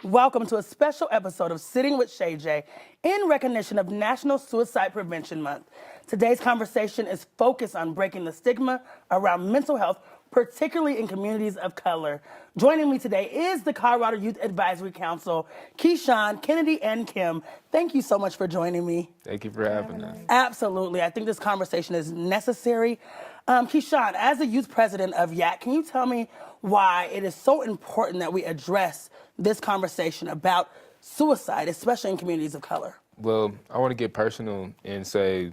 Welcome to a special episode of Sitting with Shay J in recognition of National Suicide Prevention Month. Today's conversation is focused on breaking the stigma around mental health, particularly in communities of color. Joining me today is the Colorado Youth Advisory Council, Keyshawn, Kennedy, and Kim. Thank you so much for joining me. Thank you for having us. Absolutely. I think this conversation is necessary. Keyshawn, as the youth president of YAC, can you tell me why it is so important that we address this conversation about suicide, especially in communities of color? Well, I want to get personal and say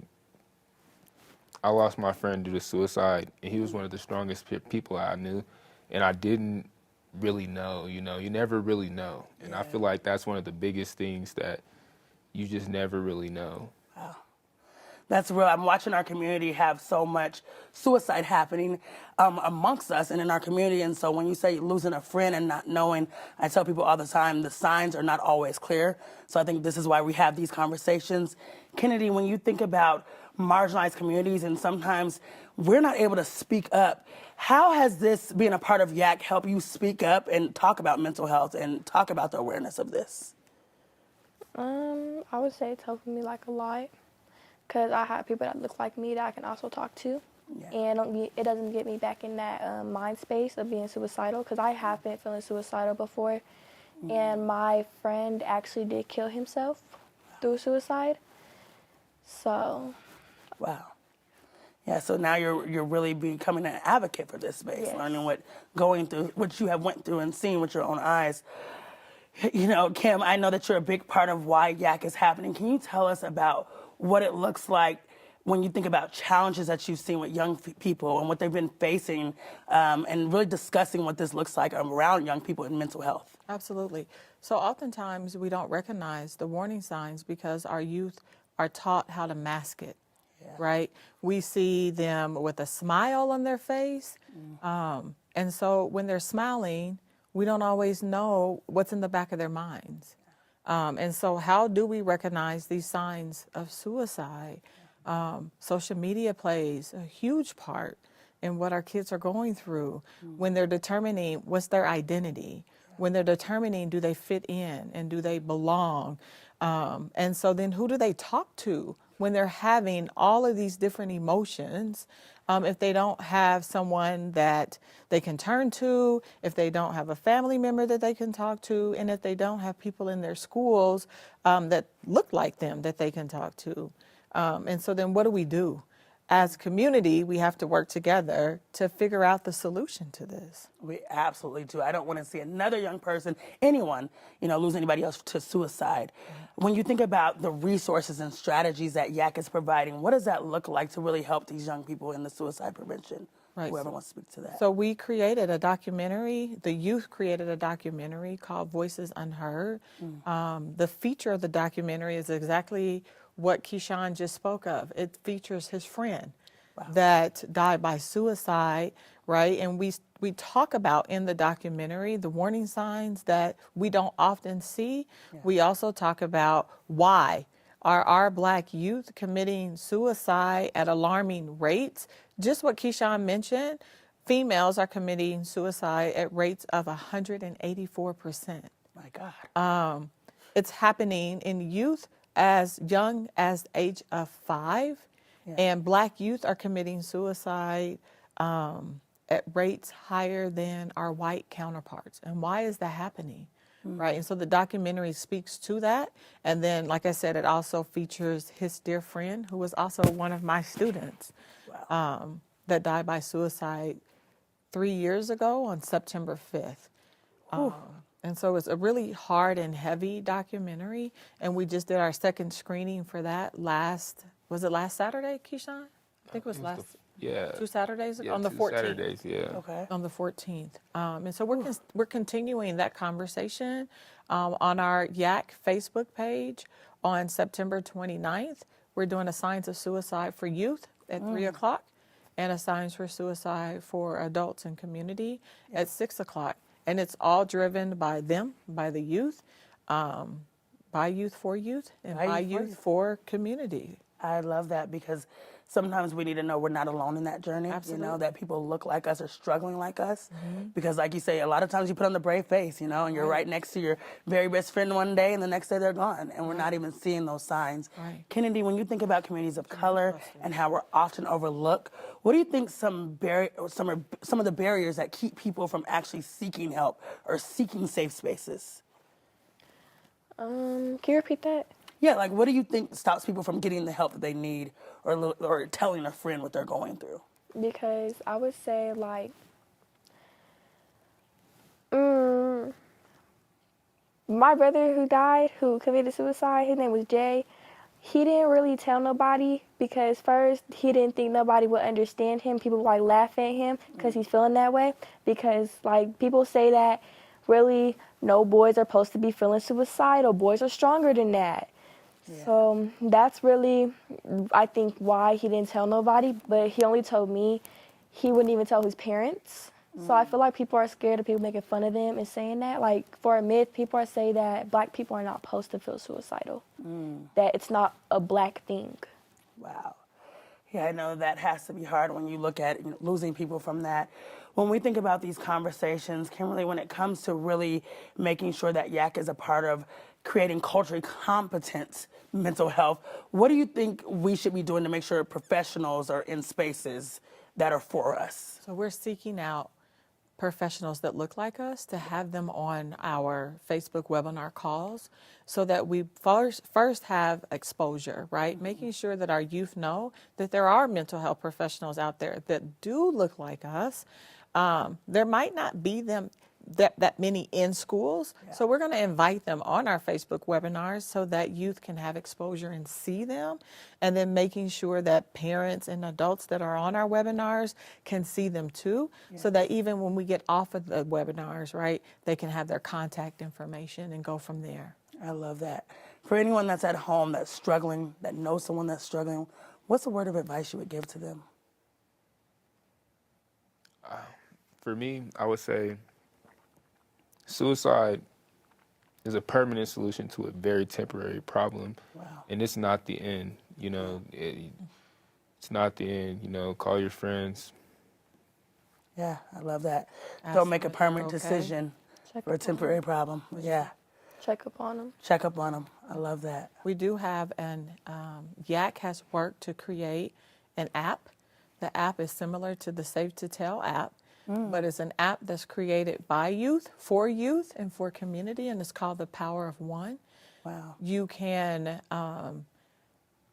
I lost my friend due to suicide, and he was one of the strongest people I knew, and I didn't really know, you never really know. And I feel like that's one of the biggest things that you just never really know. Wow. That's real. I'm watching our community have so much suicide happening amongst us and in our community. And so when you say losing a friend and not knowing, I tell people all the time, the signs are not always clear. So I think this is why we have these conversations. Kennedy, when you think about marginalized communities and sometimes we're not able to speak up, how has this, being a part of YAC, helped you speak up and talk about mental health and talk about the awareness of this? I would say it's helping me like a lot. Because I have people that look like me that I can also talk to. Yeah. And it doesn't get me back in that mind space of being suicidal. Because I have been feeling suicidal before. Mm-hmm. And my friend actually did kill himself through suicide. So. Wow. Yeah, so now you're really becoming an advocate for this space, yes. Learning going through what you have went through and seen with your own eyes. You know, Kim, I know that you're a big part of why YAC is happening. Can you tell us about what it looks like when you think about challenges that you've seen with young people and what they've been facing, and really discussing what this looks like around young people in mental health? Absolutely. So oftentimes we don't recognize the warning signs because our youth are taught how to mask it, right? We see them with a smile on their face, and so when they're smiling, we don't always know what's in the back of their minds. And so how do we recognize these signs of suicide? Social media plays a huge part in what our kids are going through when they're determining what's their identity, when they're determining do they fit in and do they belong. And so then who do they talk to when they're having all of these different emotions? If they don't have someone that they can turn to, if they don't have a family member that they can talk to, and if they don't have people in their schools that look like them that they can talk to. And so then what do? As a community, we have to work together to figure out the solution to this. We absolutely do. I don't want to see another young person, anyone, lose anybody else to suicide. Mm-hmm. When you think about the resources and strategies that YAC is providing, what does that look like to really help these young people in the suicide prevention? Right. Whoever wants to speak to that. So we created a documentary, the youth created a documentary called Voices Unheard. Mm. The feature of the documentary is exactly what Keyshawn just spoke of. It features his friend that died by suicide, right? And we talk about in the documentary the warning signs that we don't often see. Yeah. We also talk about why are our Black youth committing suicide at alarming rates. Just what Keyshawn mentioned, females are committing suicide at rates of 184%. My God. It's happening in youth as young as the age of 5, and Black youth are committing suicide at rates higher than our white counterparts. And why is that happening? Right, and so the documentary speaks to that, and then, like I said, it also features his dear friend, who was also one of my students, that died by suicide 3 years ago on September 5th. And so it's a really hard and heavy documentary, and we just did our second screening for that was it last Saturday, Keyshawn? I think it was two Saturdays ago, on the 14th. Saturdays, Okay. On the 14th. And so we're continuing that conversation on our YAC Facebook page on September 29th. We're doing a Signs of Suicide for Youth at 3 o'clock and a Signs for Suicide for Adults and Community at 6 o'clock. And it's all driven by them, by the youth, by youth for youth, and by youth for community. I love that because sometimes we need to know we're not alone in that journey. Absolutely. You know, that people look like us or struggling like us. Because like you say, a lot of times you put on the brave face, you know, and you're right next to your very best friend one day and the next day they're gone. And we're not even seeing those signs. Right. Kennedy, when you think about communities of color and how we're often overlooked, what do you think some of the barriers that keep people from actually seeking help or seeking safe spaces? Can you repeat that? Yeah, like what do you think stops people from getting the help that they need or telling a friend what they're going through? Because I would say, like, my brother who died, who committed suicide, his name was Jay. He didn't really tell nobody because first he didn't think nobody would understand him. People would like laugh at him because he's feeling that way. Because like people say that really no boys are supposed to be feeling suicidal. Boys are stronger than that. Yeah. So that's really, I think, why he didn't tell nobody. But he only told me. He wouldn't even tell his parents. So I feel like people are scared of people making fun of them and saying that. Like, for a myth, people are saying that black people are not supposed to feel suicidal. That it's not a black thing. Wow. Yeah, I know that has to be hard when you look at losing people from that. When we think about these conversations, Kimberly, when it comes to really making sure that YAC is a part of creating culturally competent mental health, what do you think we should be doing to make sure professionals are in spaces that are for us? So we're seeking out professionals that look like us to have them on our Facebook webinar calls so that we first have exposure, right? Making sure that our youth know that there are mental health professionals out there that do look like us. There might not be them that many in schools. Yeah. So we're going to invite them on our Facebook webinars so that youth can have exposure and see them. And then making sure that parents and adults that are on our webinars can see them too. Yes. So that even when we get off of the webinars, right, they can have their contact information and go from there. I love that. For anyone that's at home that's struggling, that knows someone that's struggling, what's a word of advice you would give to them? For me, I would say suicide is a permanent solution to a very temporary problem. Wow. And it's not the end, you know. It's not the end, you know. Call your friends. Yeah, I love that. Don't make a permanent decision for a temporary problem. Yeah. Check up on them. Check up on them. I love that. We do have YAC has worked to create an app. The app is similar to the Safe to Tell app. But it's an app that's created by youth, and for community, and it's called The Power of One. Wow. You can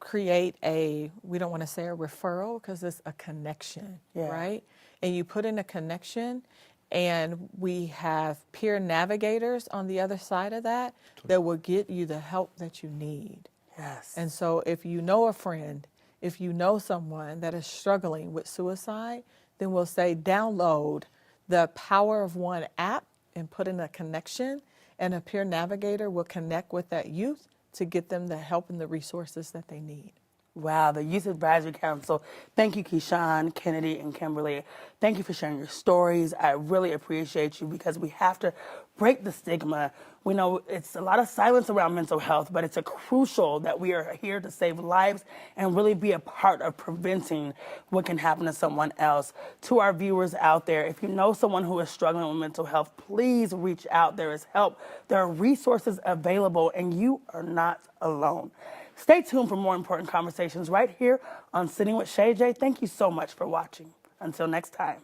create we don't want to say a referral because it's a connection, right? And you put in a connection, and we have peer navigators on the other side of that will get you the help that you need. Yes. And so if you know a friend, if you know someone that is struggling with suicide, then we'll say download the Power of One app and put in a connection, and a peer navigator will connect with that youth to get them the help and the resources that they need. Wow, the Youth Advisory Council. Thank you, Keyshawn, Kennedy, and Kimberly. Thank you for sharing your stories. I really appreciate you because we have to break the stigma. We know it's a lot of silence around mental health, but it's crucial that we are here to save lives and really be a part of preventing what can happen to someone else. To our viewers out there, if you know someone who is struggling with mental health, please reach out. There is help. There are resources available, and you are not alone. Stay tuned for more important conversations right here on Sitting with Shay J. Thank you so much for watching. Until next time.